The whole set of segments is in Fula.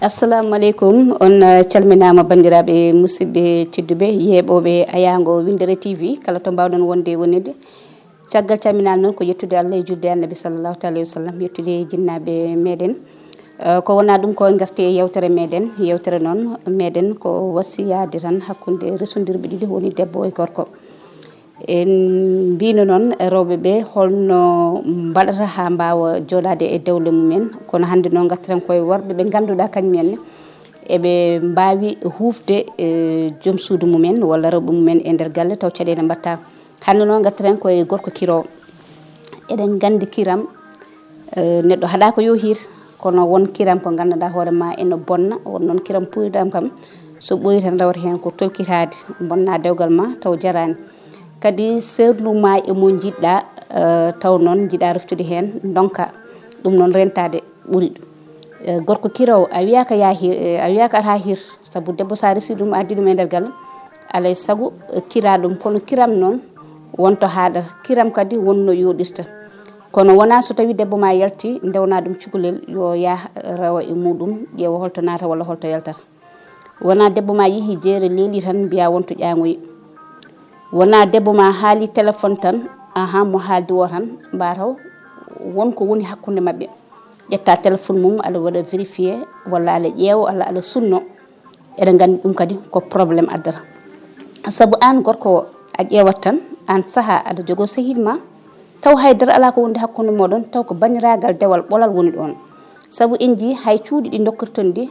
assalamu alaikum on calminama bandiraɓe musidɓe tedduɓe yeeɓoɓe Ayango Windere TV kala to mbawɗon wonde wonide caggal calminal noon ko yettude Allah e julde annabi sallallahu alayhi wa sallam yettude jinnaɓe meɗen ko wona ɗum ko garte yewtere meɗen yewtere noon meɗen ko wasiyade tan hakkude resudirɓe ɗiɗi woni debbo e gorko en mbino noon rewɓeɓe holno mbaɗata ha mbawa joɗade e dewle mumen kono hande noon gartiran koye worɓe ɓe ganduɗa kañumenne eɓe mbawi hufde joom suudu mumen walla rewɓe mumen e nder galle taw caɗele mbatta hande noon gartiran koye gorko kirowo eɗen gandi kiram neɗɗo haɗa ko yo hir kono won kiram ko ganduɗa hoorema ene bonna won noon kiram puyɗam kam so ɓoyi tan rewata hen ko tolkitade bonna dewgal ma taw jarani kadi sernuma e mo jiɗɗa taw noon jiɗa reftude hen donka ɗum noon rentade ɓuuri gorko kirowo a wiyaka ya hir a wiyaka ata hir saabu debbo sa resi ɗum addi ɗum e nder galle alay saago kira ɗum kono kiram noon wonto haɗata kiram kadi wonno yoɗirta kono wona so tawi debbo ma yalti dewna ɗum cukalel yo ya rewa e muɗum ƴeewa holto nata walla holto yaltata wona debbo ma yeehi jeere leeli tan mbiya wonto ƴaŋoyi wona debbo ma haali téléphone tan mo haaldi o tan mbataw wonko woni hakkude mabɓe ƴetta téléphone mum aɗa waɗa vérifié walla aɗa ƴeewa walla aɗa sunno eɗen gandi ɗum kadi ko probléme addata saabu an gorko o a ƴeewat tan an saaha aɗa jogo sehil ma taw haydara ala ko wonde hakkude moɗon taw ko bandiragal dewal ɓolal woni ɗon saabu en jii hay cuuɗi ɗi dokkirton ɗi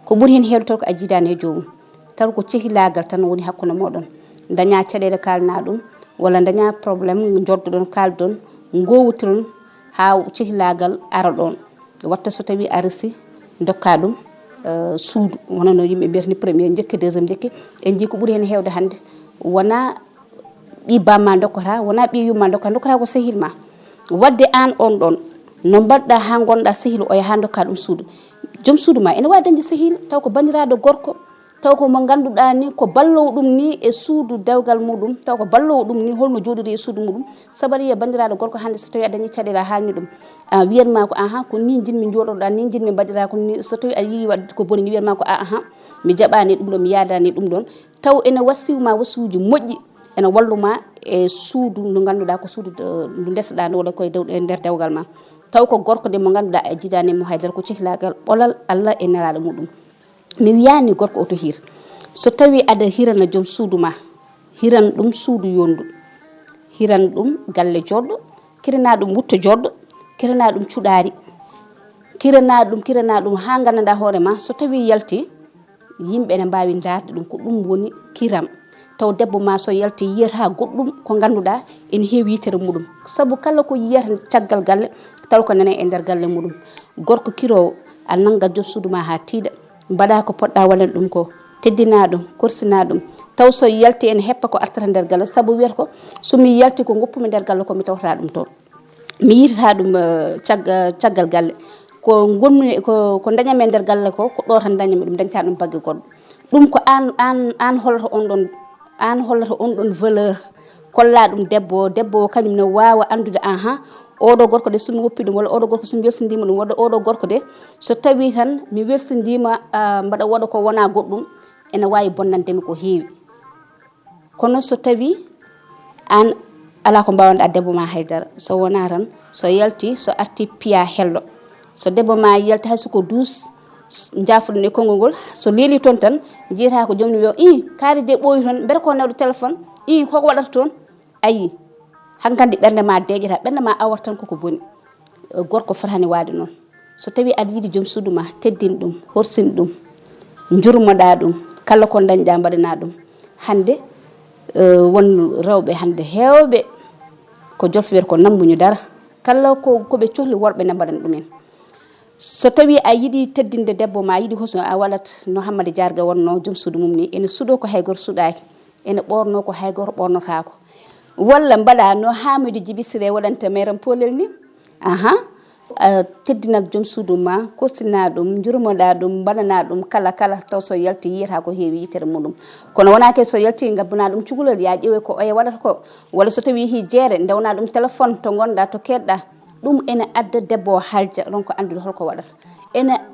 ko ɓuuri hen hewde taw ko a jiidani e joomum taw ko cehilagal tan woni hakkude moɗon daña caɗele kalna ɗum walla daña probléme joddoɗon kaldoɗon gowutiron ha cehilagal ara ɗon watta so tawi a resi dokka ɗum suudu wona no yimɓe mbiyata ni premier jekki deuxiéme jekki en jii ko ɓuuri hen hewde hande wona ɓi bamma dokkata wona ɓi yumma dokkata ko sehil ma wadde an on ɗon no mbaɗɗa ha gonɗa sehil o yaha dokka ɗum suudu joom suudu ma ene wawi dañde sehil taw ko bandiraɗo gorko taw ko mo ganduɗa ni ko ballowo ɗum ni e suudu dewgal muɗum taw ko ballowo ɗum ni holno joɗiri e suudu muɗum sababu yiya bandiraɗo gorko hande so tawi a dañi caɗele a haalni ɗum wiyatma ko ko ni jinmi joɗoɗa ni jinmi mbaɗira ko ni so tawi a yiiwi wadde ko boni ni wiyatma ko mi jaɓani ɗum ɗon mi yadani ɗum ɗon taw ene wassiwma wasuji moƴƴi ene walluma e suudu ndu ganduɗa ko suudu ndu ndesɗa ndu walla koye nder dewgal ma taw ko gorko de mo ganduɗa a jiidanimo haydara ko cehlagal ɓolal Allah e nelaɗo muɗum mi wiyani gorko oto hir so tawi aɗa hirana joom suudu ma hiran ɗum suudu yondu hiran ɗum galle joɗɗo kirana ɗum wutto joɗɗo kirana ɗum cuɗari kirana ɗum ha gandanɗa hoorema so tawi yalti yimɓe ene mbawi darde ɗum ko ɗum woni kiram taw debbo ma so yalti yiyata goɗɗum ko ganduɗa ene heewi yitere muɗum saabu kala ko yiyata caggal galle taw ko nene e nder galle muɗum gorko kirowo a nanggat joom suudu ma ha tiiɗa mbaɗa ko poɗɗa waɗan ɗum ko teddina ɗum korsina ɗum taw so yalti ene heppa ko artata nder galle saabu wiyata ko somi yalti ko goppumi nder galle ko mi tawtata ɗum toon mi yitata ɗum caggal galle ko gonmi ko dañami e nder galle ko ɗo tan dañami ɗum dañta ɗum baggue goɗɗo ɗum ko an hollata on ɗon valeur kolla ɗum debbo kañum ne wawa andude oɗo gorko de somi woppi ɗum walla oɗo gorko somi welsindima ɗum walla oɗo gorko de so tawi tan mi welsindima mbaɗa waɗa ko wona goɗɗum ene wawi bonnandemi ko heewi kono so tawi an ala ko mbawɗa debbo ma haydara so wona tan so yalti so arti piya hello so debbo ma yalti hay soko dus jaafuɗum e konngol ngol so leeli toon tan jiyata ko jomni wiya kaari de ɓooyi toon mbete ko nawde téléphone koko waɗata toon ayi hankkandi ɓernde ma deƴata ɓernde ma awat tan koko boni gorko fotani waade noon so tawi aɗa yiiɗi joom suudu ma teddin ɗum horsin ɗum jurmoɗa ɗum kala ko dañɗa mbaɗana ɗum hande won rewɓe hande hewɓe ko jolfowiyata ko nambuñu dara kala koɓe cohli worɓe ne mbaɗana ɗumen so tawi a yiiɗi teddinde debbo ma a yiiɗi hoso a waɗat no Hammady Diarga wonno joom suudu mum ni ene suuɗo ko hay goto suuɗaki ene ɓorno ko hay goto ɓornotako walla mbaɗa no Hamidou Djiby Siré waɗanta mairen Polel ni teddina joom suudu ma kostina ɗum jurmoɗa ɗum mbaɗana ɗum kala taw so yalti yiyata ko heewi yitere muɗum kono wona ke so yalti gabbana ɗum cukalel ya ƴeewe ko oya waɗata ko walla so tawi hi jeere ndewna ɗum téléphone to gonɗa to keɗɗa ɗum ene adda debbo o halja ronko andude holko waɗata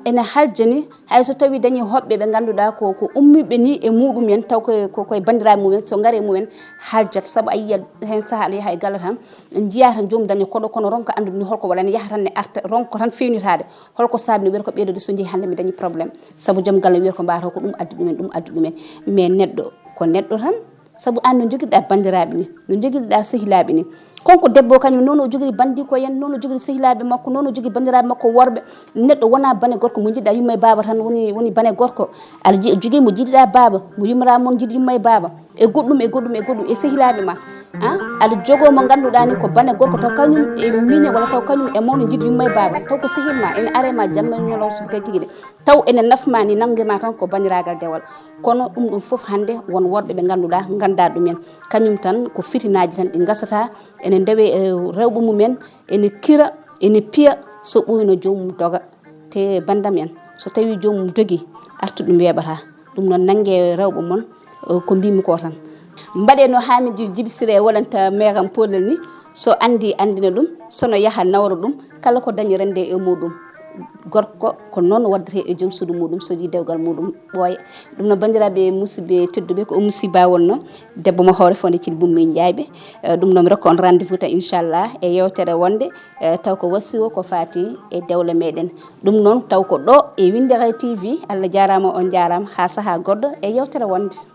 ene halja ni hay so tawi dañi hoɓɓe ɓe ganduɗa ko ummiɓe ni e muɗumen taw koye bandiraɓe mumen so gaare mumen haljata saabu a yiya hen saaha aɗa yaaha e galle tan jiyata joomum daña koɗo kono ronko andude ni holko waɗa ne yaaha tan ne arta ronko tan fewnitade holko sabni wiyata ko ɓeeɗo de so jeehi hande mi dañi probléme saabu joom galle wiyata ko mbawata ko ɗum addi ɗumen mais neɗɗo ko neɗɗo tan saabu an no joguiɗa bandiraɓe ni no joguiɗa sehilaɓe ni konko debbo kañum noon o jogui bandi ko yen noon o jogui sehilaɓe makko noon o jogui bandiraɓe makko worɓe neɗɗo wona bane gorko mo jiɗɗa yumma e baba tan woni bane gorko aɗa jogui mo jiɗɗa baba mo yummira moon jiɗi yumma e baba e goɗɗum e sehilaɓe ma aɗa jogo mo ganduɗa ni ko bane gorko taw kañum e miña walla taw kañum e mawɗo jiɗi yumma e baba taw ko sehilma ene arema jamma ñolo so kay tigui de taw ene nafma ni nanguema tan ko bandiragal dewal kono ɗum foof hande won worɓe ɓe ganduɗa ganda ɗumen kañum tan ko fitinaji tan ɗi gasata ene ndewe rewɓe mumen ene kira ene piya so ɓoyno jomum doga te bandam en so tawi jomum dogui artu ɗum weeɓata ɗum noon nanggue rewɓe moon ko mbimi ko tan mbaɗe no Hamidou Djiby Siré waɗanta meram Poolel ni so andi andina ɗum sono yaaha nawra ɗum kala ko dañi rende e muɗum gorko ko noon waddate e joom suudu muɗum so yi dewgal muɗum ɓooya ɗum no bandiraɓe musidɓe tedduɓe ko musiba wonno debbo mo hoore fonde Thily Boummy Ndiaye ɗum noon mi rokka on rendez-vous tan inchallah e yewtere wonde taw ko wasi o ko fati e dewle meɗen ɗum noon taw ko ɗo e Windere TV Allah jarama on jarama ha saaha goɗɗo e yewtere wonde